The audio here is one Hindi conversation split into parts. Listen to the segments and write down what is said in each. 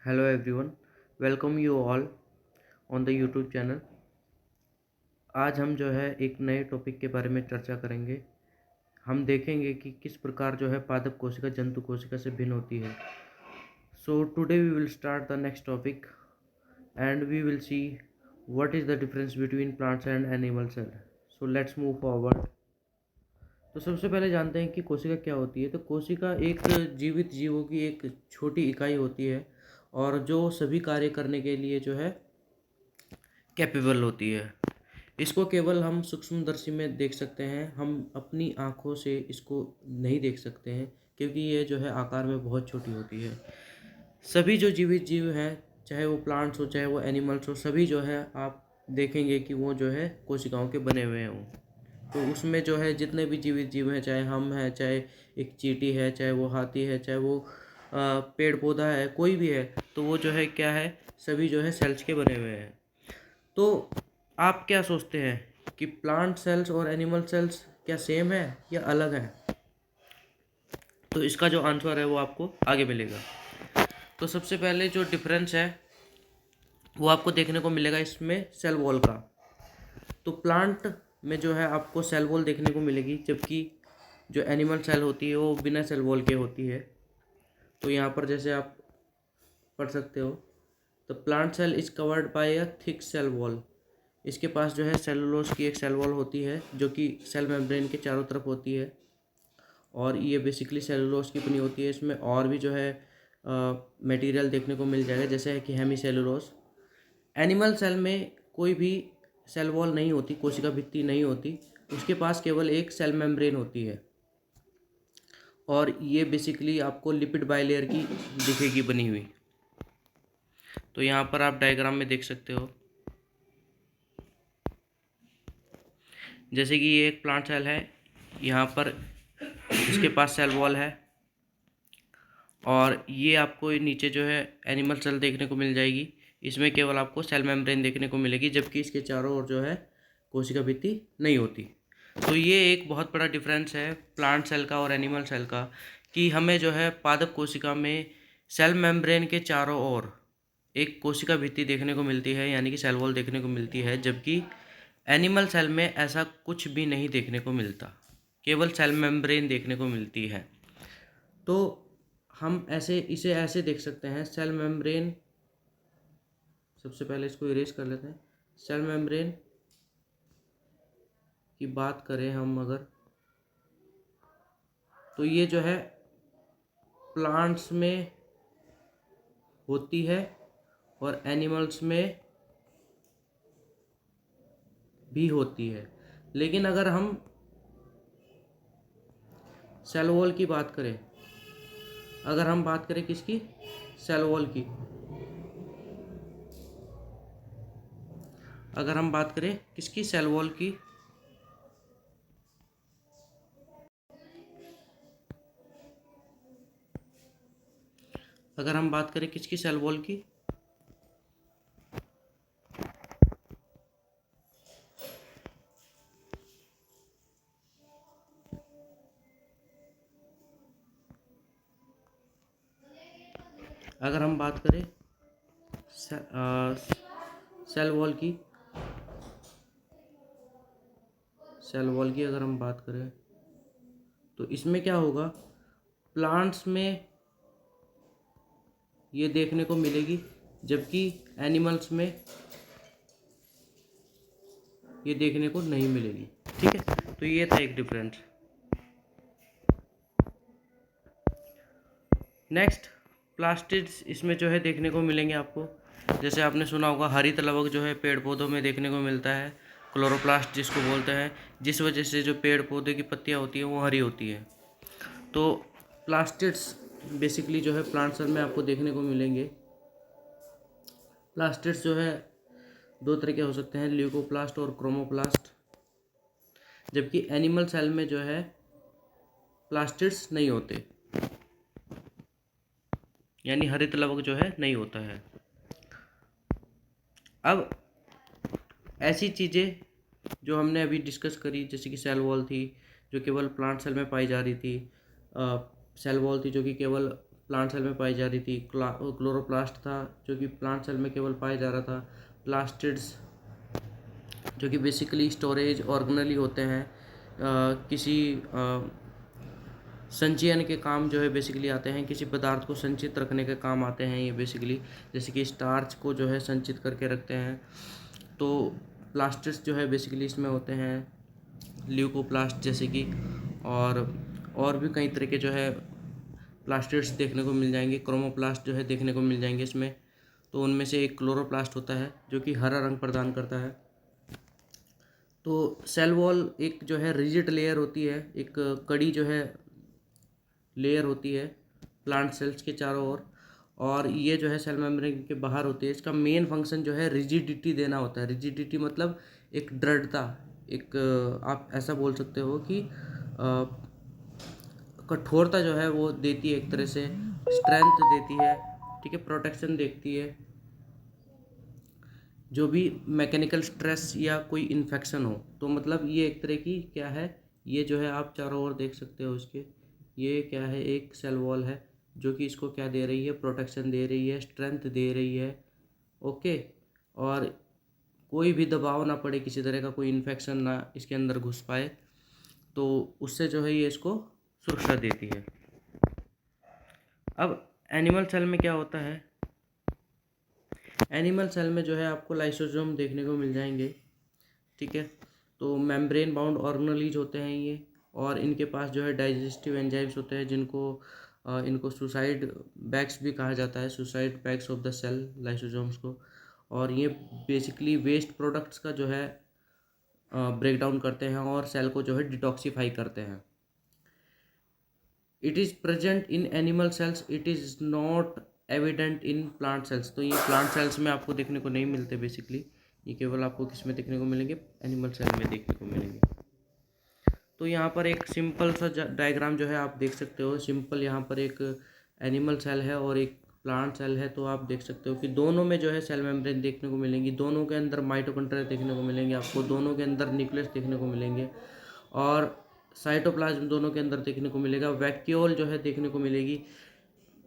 Hello everyone, welcome you all on the YouTube channel. आज हम जो है एक नए टॉपिक के बारे में चर्चा करेंगे। हम देखेंगे कि किस प्रकार जो है पादप कोशिका जंतु कोशिका से भिन्न होती है। So today we will start the next topic and we will see what is the difference between plants and animal cell. So let's move forward. तो सबसे पहले जानते हैं कि कोशिका क्या होती है। तो कोशिका एक जीवित जीवों की एक छोटी इकाई होती है और जो सभी कार्य करने के लिए जो है कैपेबल होती है। इसको केवल हम सूक्ष्मदर्शी में देख सकते हैं, हम अपनी आँखों से इसको नहीं देख सकते हैं क्योंकि ये जो है आकार में बहुत छोटी होती है। सभी जो जीवित जीव हैं, चाहे वो प्लांट्स हो चाहे वो एनिमल्स हो, सभी जो है आप देखेंगे कि वो जो है कोशिकाओं के बने हुए हों। तो उसमें जो है जितने भी जीवित जीव हैं, चाहे हम हैं, चाहे एक चींटी है, चाहे वो हाथी है, चाहे वो पेड़ पौधा है, कोई भी है, तो वो जो है क्या है, सभी जो है सेल्स के बने हुए हैं। तो आप क्या सोचते हैं कि प्लांट सेल्स और एनिमल सेल्स क्या सेम है या अलग है? तो इसका जो आंसर है वो आपको आगे मिलेगा। तो सबसे पहले जो डिफरेंस है वो आपको देखने को मिलेगा इसमें सेल वॉल का। तो प्लांट में जो है आपको सेल वॉल देखने को मिलेगी, जबकि जो एनिमल सेल होती है वो बिना सेल वॉल के होती है। तो यहाँ पर जैसे आप पढ़ सकते हो, तो plant cell is covered by a thick cell wall. इसके पास जो है सेलुलोज की एक सेल वॉल होती है जो कि सेल मेम्ब्रेन के चारों तरफ होती है और ये बेसिकली सेलुलोज की बनी होती है। इसमें और भी जो है मटेरियल देखने को मिल जाएगा, जैसे है कि हेमी सेलुलोज। एनिमल सेल में कोई भी सेल वॉल नहीं होती, कोशिका भित्ति नहीं होती, उसके पास केवल एक सेल मेम्ब्रेन होती है और ये बेसिकली आपको लिपिड बाइलेयर की दिखेगी बनी हुई। तो यहाँ पर आप डायग्राम में देख सकते हो, जैसे कि ये एक प्लांट सेल है, यहाँ पर इसके पास सेल वॉल है और ये आपको नीचे जो है एनिमल सेल देखने को मिल जाएगी। इसमें केवल आपको सेल मेम्ब्रेन देखने को मिलेगी, जबकि इसके चारों ओर जो है कोशिका भित्ति नहीं होती। तो ये एक बहुत बड़ा डिफरेंस है प्लांट सेल का और एनिमल सेल का, कि हमें जो है पादप कोशिका में सेल मेम्ब्रेन के चारों ओर एक कोशिका भित्ति देखने को मिलती है, यानी कि सेल वॉल देखने को मिलती है, जबकि एनिमल सेल में ऐसा कुछ भी नहीं देखने को मिलता, केवल सेल मेम्ब्रेन देखने को मिलती है। तो हम इसे ऐसे देख सकते हैं, सेल मेम्ब्रेन, सबसे पहले इसको इरेज कर लेते हैं। सेल मेम्ब्रेन की बात करें हम अगर, तो ये जो है प्लांट्स में होती है और एनिमल्स में भी होती है। लेकिन अगर हम सेल वॉल की बात करें, अगर हम बात करें किसकी, सेल वॉल की, अगर हम बात करें किसकी, सेल वॉल की, अगर हम बात करें किसकी, सेल वॉल की, अगर हम बात करें सेल वॉल की, सेल वॉल की अगर हम बात करें तो इसमें क्या होगा, प्लांट्स में ये देखने को मिलेगी, जबकि एनिमल्स में ये देखने को नहीं मिलेगी। ठीक है, तो ये था एक डिफरेंस। नेक्स्ट, प्लास्टिड्स इसमें जो है देखने को मिलेंगे आपको। जैसे आपने सुना होगा हरित लवक जो है पेड़ पौधों में देखने को मिलता है, क्लोरोप्लास्ट जिसको बोलते हैं, जिस वजह से जो पेड़ पौधे की पत्तियां होती हैं वो हरी होती है। तो प्लास्टिड्स बेसिकली जो है प्लांट सेल में आपको देखने को मिलेंगे। प्लास्टिड्स जो है दो तरह के हो सकते हैं, ल्यूकोप्लास्ट और क्रोमोप्लास्ट, जबकि एनिमल सेल में जो है प्लास्टिड्स नहीं होते, यानी हरित लवक जो है नहीं होता है। अब ऐसी चीज़ें जो हमने अभी डिस्कस करी, जैसे कि सेल वॉल थी जो केवल प्लांट सेल में पाई जा रही थी, सेल वॉल थी जो कि केवल प्लांट सेल में पाई जा रही थी। क्लोरोप्लास्ट था जो कि प्लांट सेल में केवल पाया जा रहा था। प्लास्टिड्स जो कि बेसिकली स्टोरेज ऑर्गेनली होते हैं, किसी संचयन के काम जो है बेसिकली आते हैं, किसी पदार्थ को संचित रखने के काम आते हैं ये बेसिकली, जैसे कि स्टार्च को जो है संचित करके रखते हैं। तो प्लास्टिड्स जो है बेसिकली इसमें होते हैं, ल्यूकोप्लास्ट जैसे कि, और भी कई तरह के जो है प्लास्टिड्स देखने को मिल जाएंगे। क्रोमोप्लास्ट जो है देखने को मिल जाएंगे इसमें। तो उनमें से एक क्लोरोप्लास्ट होता है जो कि हरा रंग प्रदान करता है। तो सेल वॉल एक जो है रिजिड लेयर होती है, एक कड़ी जो है लेयर होती है प्लांट सेल्स के चारों ओर, और ये जो है सेल मेम्ब्रेन के बाहर होती है। इसका मेन फंक्शन जो है रिजिडिटी देना होता है। रिजिडिटी मतलब एक दृढ़ता, एक आप ऐसा बोल सकते हो कि कठोरता जो है वो देती है, एक तरह से स्ट्रेंथ देती है, ठीक है, प्रोटेक्शन देती है। जो भी मैकेनिकल स्ट्रेस या कोई इन्फेक्शन हो, तो मतलब ये एक तरह की क्या है, ये जो है आप चारों ओर देख सकते हो इसके, ये क्या है, एक सेल वॉल है जो कि इसको क्या दे रही है, प्रोटेक्शन दे रही है, स्ट्रेंथ दे रही है। ओके, और कोई भी दबाव ना पड़े, किसी तरह का कोई इन्फेक्शन ना इसके अंदर घुस पाए, तो उससे जो है ये इसको सुरक्षा देती है। अब एनिमल सेल में क्या होता है, एनिमल सेल में जो है आपको लाइसोसोम देखने को मिल जाएंगे, ठीक है। तो मेम्ब्रेन बाउंड ऑर्गेनेलीज होते हैं ये, और इनके पास जो है डाइजेस्टिव एंजाइम्स होते हैं, जिनको इनको सुसाइड बैग्स भी कहा जाता है, suicide bags of the cell, lysosomes को। और ये बेसिकली वेस्ट प्रोडक्ट्स का जो है ब्रेक डाउन करते हैं और सेल को जो है डिटॉक्सीफाई करते हैं। It is present in animal cells, it is not evident in plant cells. तो ये प्लांट सेल्स में आपको देखने को नहीं मिलते बेसिकली, ये केवल आपको किस में देखने को मिलेंगे, एनिमल सेल में देखने को मिलेंगे। तो यहाँ पर एक सिंपल सा डायग्राम जो है आप देख सकते हो, सिंपल यहाँ पर एक एनिमल सेल है और एक प्लांट सेल है। तो आप देख सकते हो कि दोनों में जो है सेल मेम्ब्रेन देखने को मिलेंगी, दोनों के अंदर माइटोकॉन्ड्रिया देखने को मिलेंगे आपको, दोनों के अंदर न्यूक्लियस देखने को मिलेंगे, और साइटोप्लाज्म दोनों के अंदर देखने को मिलेगा, वैक्यूल जो है देखने को मिलेगी।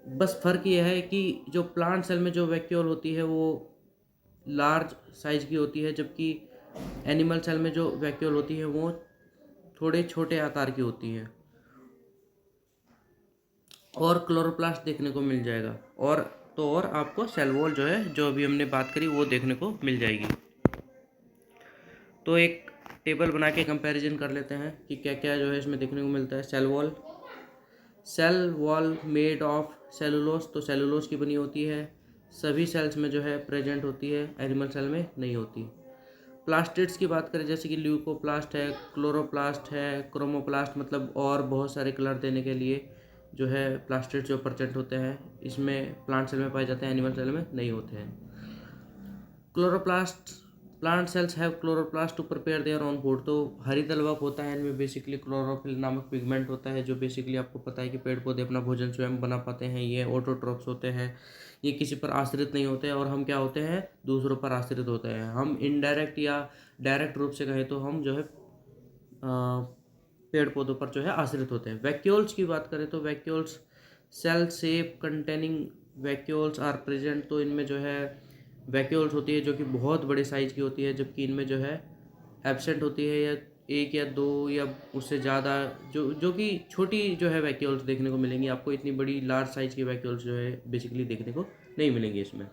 बस फ़र्क ये है कि जो प्लांट सेल में जो वैक्यूल होती है वो लार्ज साइज की होती है, जबकि एनिमल सेल में जो वैक्यूल होती है वो थोड़े छोटे आकार की होती है। और क्लोरोप्लास्ट देखने को मिल जाएगा, और आपको सेल वॉल जो है, जो अभी हमने बात करी, वो देखने को मिल जाएगी। तो एक टेबल बना के कंपैरिजन कर लेते हैं कि क्या क्या जो है इसमें देखने को मिलता है। Cell wall made of cellulose, तो सेलुलोज की बनी होती है, सभी सेल्स में जो है प्रेजेंट होती है, एनिमल सेल में नहीं होती। प्लास्टिड्स की बात करें, जैसे कि ल्यूकोप्लास्ट है, क्लोरोप्लास्ट है, क्रोमोप्लास्ट, मतलब और बहुत सारे कलर देने के लिए जो है प्लास्टिड्स जो प्रेजेंट होते हैं, इसमें प्लांट सेल में पाए जाते हैं, एनिमल सेल में नहीं होते हैं। Chloroplast, plant cells have chloroplast to prepare their own food, तो हरितलवक होता है इनमें, बेसिकली क्लोरोफिल नामक पिगमेंट होता है, जो बेसिकली आपको पता है कि पेड़ पौधे अपना भोजन स्वयं बना पाते हैं। ये ऑटोट्रोफ्स होते हैं, ये किसी पर आश्रित नहीं होते हैं, और हम क्या होते हैं, दूसरों पर आश्रित होते हैं। हम इनडायरेक्ट या डायरेक्ट रूप से कहें तो हम जो है पेड़ पौधों पर जो है आश्रित होते हैं। वैक्यूल्स की बात करें तो vacuoles, cell sap containing vacuoles are present, तो इनमें जो है वैक्यूल्स होती है जो कि बहुत बड़े साइज की होती है, जबकि इनमें जो है एब्सेंट होती है या एक या दो या उससे ज़्यादा जो कि छोटी जो है वैक्यूल्स देखने को मिलेंगी आपको। इतनी बड़ी लार्ज साइज की वैक्यूल्स जो है बेसिकली देखने को नहीं मिलेंगी इसमें।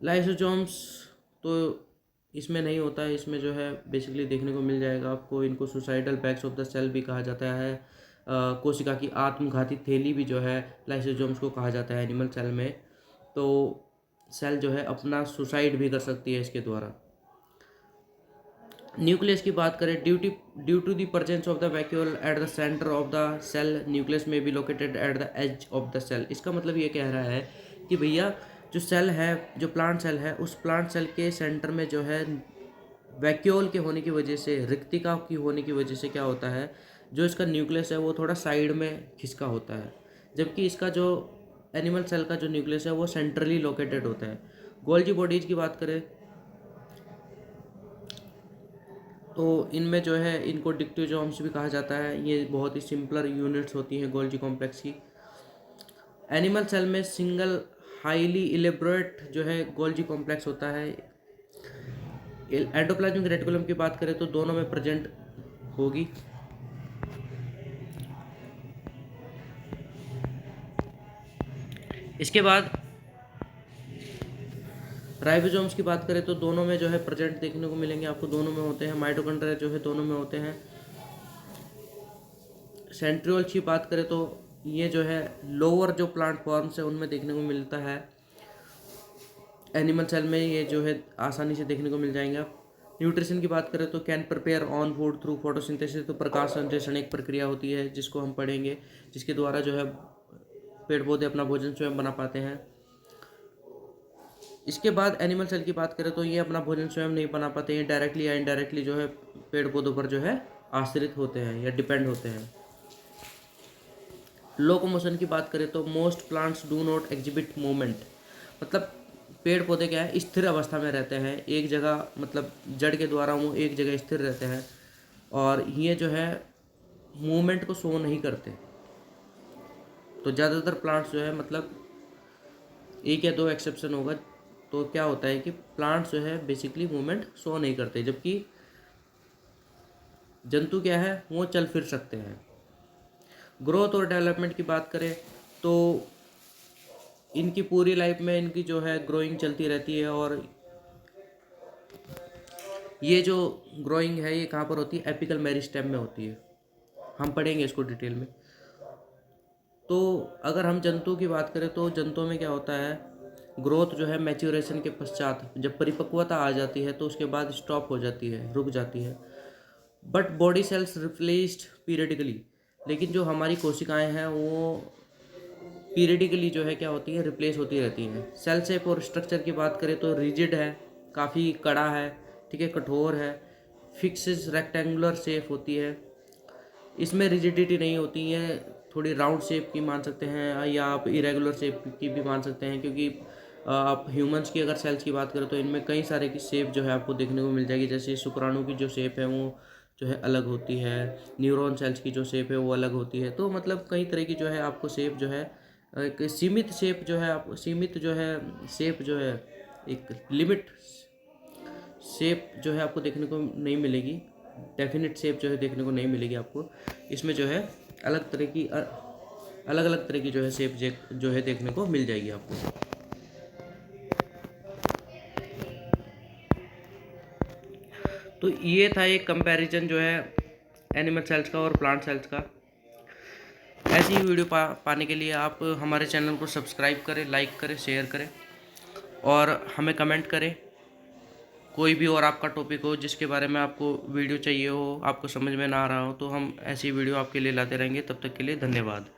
लाइसोसोम्स तो इसमें नहीं होता है, इसमें जो है बेसिकली देखने को मिल जाएगा आपको। इनको suicidal bags of the cell भी कहा जाता है, कोशिका की आत्मघाती थैली भी जो है लाइसोसोम्स को कहा जाता है एनिमल सेल में। तो सेल जो है अपना सुसाइड भी कर सकती है इसके द्वारा। न्यूक्लियस की बात करें, due to the presence of the vacuole at the centre of the cell, nucleus में be located at the edge of the cell. इसका मतलब ये कह रहा है कि भैया जो सेल है, जो प्लांट सेल है, उस प्लांट सेल के सेंटर में जो है वैक्यूल के होने की वजह से, रिक्तिका की होने की वजह से क्या होता है, जो इसका न्यूक्लियस है वो थोड़ा साइड में खिसका होता है, जबकि इसका जो एनिमल सेल का जो न्यूक्लियस है वो सेंट्रली लोकेटेड होता है। गोल्जी बॉडीज की बात करें तो इनमें जो है इनको डिक्टोजोम्स भी कहा जाता है। ये बहुत ही सिंपलर यूनिट्स होती हैं गोल्जी कॉम्प्लेक्स की। एनिमल सेल में सिंगल हाईली इलेबोरेट जो है गोल्जी कॉम्प्लेक्स होता है। एंडोप्लाज्मिक रेटिकुलम की बात करें तो दोनों में प्रेजेंट होगी। इसके बाद राइबोसोम्स की बात करें तो दोनों में जो है प्रेजेंट देखने को मिलेंगे आपको, दोनों में होते हैं। माइटोकॉन्ड्रिया जो है दोनों में होते हैं। सेंट्रियोल्स की बात करें तो ये जो है लोअर जो प्लांट फॉर्म्स है उनमें देखने को मिलता है। एनिमल सेल में ये जो है आसानी से देखने को मिल जाएंगे। न्यूट्रिशन की बात करें तो can prepare on food through photosynthesis, तो प्रकाश संश्लेषण एक प्रक्रिया होती है जिसको हम पढ़ेंगे, जिसके द्वारा जो है पेड़ पौधे अपना भोजन स्वयं बना पाते हैं। इसके बाद एनिमल सेल की बात करें तो ये अपना भोजन स्वयं नहीं बना पाते हैं, डायरेक्टली या इनडायरेक्टली जो है पेड़ पौधों पर जो है आश्रित होते हैं या डिपेंड होते हैं। लोकोमोशन की बात करें तो most plants do not exhibit movement, मतलब पेड़ पौधे क्या है स्थिर अवस्था में रहते हैं एक जगह, मतलब जड़ के द्वारा वो एक जगह स्थिर रहते हैं और ये जो है मूवमेंट को शो नहीं करते। तो ज़्यादातर प्लांट्स जो है, मतलब एक या दो एक्सेप्शन होगा, तो क्या होता है कि प्लांट्स जो है बेसिकली मूवमेंट शो नहीं करते, जबकि जंतु क्या है वो चल फिर सकते हैं। ग्रोथ और डेवलपमेंट की बात करें तो इनकी पूरी लाइफ में इनकी जो है ग्रोइंग चलती रहती है, और ये जो ग्रोइंग है ये कहाँ पर होती है, एपिकल मेरिस्टेम में होती है। हम पढ़ेंगे इसको डिटेल में। तो अगर हम जंतु की बात करें तो जंतुओं में क्या होता है, ग्रोथ जो है मैच्योरेशन के पश्चात जब परिपक्वता आ जाती है तो उसके बाद स्टॉप हो जाती है, रुक जाती है। But body cells replaced periodically, लेकिन जो हमारी कोशिकाएं हैं वो पीरियडिकली जो है क्या होती है, रिप्लेस होती रहती हैं। सेल शेप और स्ट्रक्चर की बात करें तो रिजिड है, काफ़ी कड़ा है, ठीक है, कठोर है। फिक्स रेक्टेंगुलर शेप होती है, इसमें रिजिडिटी नहीं होती है। थोड़ी राउंड शेप की मान सकते हैं या आप इरेगुलर शेप की भी मान सकते हैं, क्योंकि आप ह्यूमंस की अगर सेल्स की बात करें तो इनमें कई सारे की शेप जो है आपको देखने को मिल जाएगी। जैसे शुक्राणु की जो शेप है वो जो है अलग होती है, न्यूरॉन सेल्स की जो शेप है वो अलग होती है। तो मतलब कई तरह की जो है आपको शेप जो है एक सीमित शेप जो है, आप सीमित जो है शेप जो है एक लिमिट शेप जो है आपको देखने को नहीं मिलेगी। डेफिनेट शेप जो है देखने को नहीं मिलेगी आपको। इसमें जो है अलग अलग तरह की जो है शेप जो है देखने को मिल जाएगी आपको। तो ये था एक कंपैरिजन जो है एनिमल सेल्स का और प्लांट सेल्स का। ऐसी ही वीडियो पाने के लिए आप हमारे चैनल को सब्सक्राइब करें, लाइक करें, शेयर करें और हमें कमेंट करें। कोई भी और आपका टॉपिक हो जिसके बारे में आपको वीडियो चाहिए हो, आपको समझ में ना आ रहा हो, तो हम ऐसी वीडियो आपके लिए लाते रहेंगे। तब तक के लिए धन्यवाद।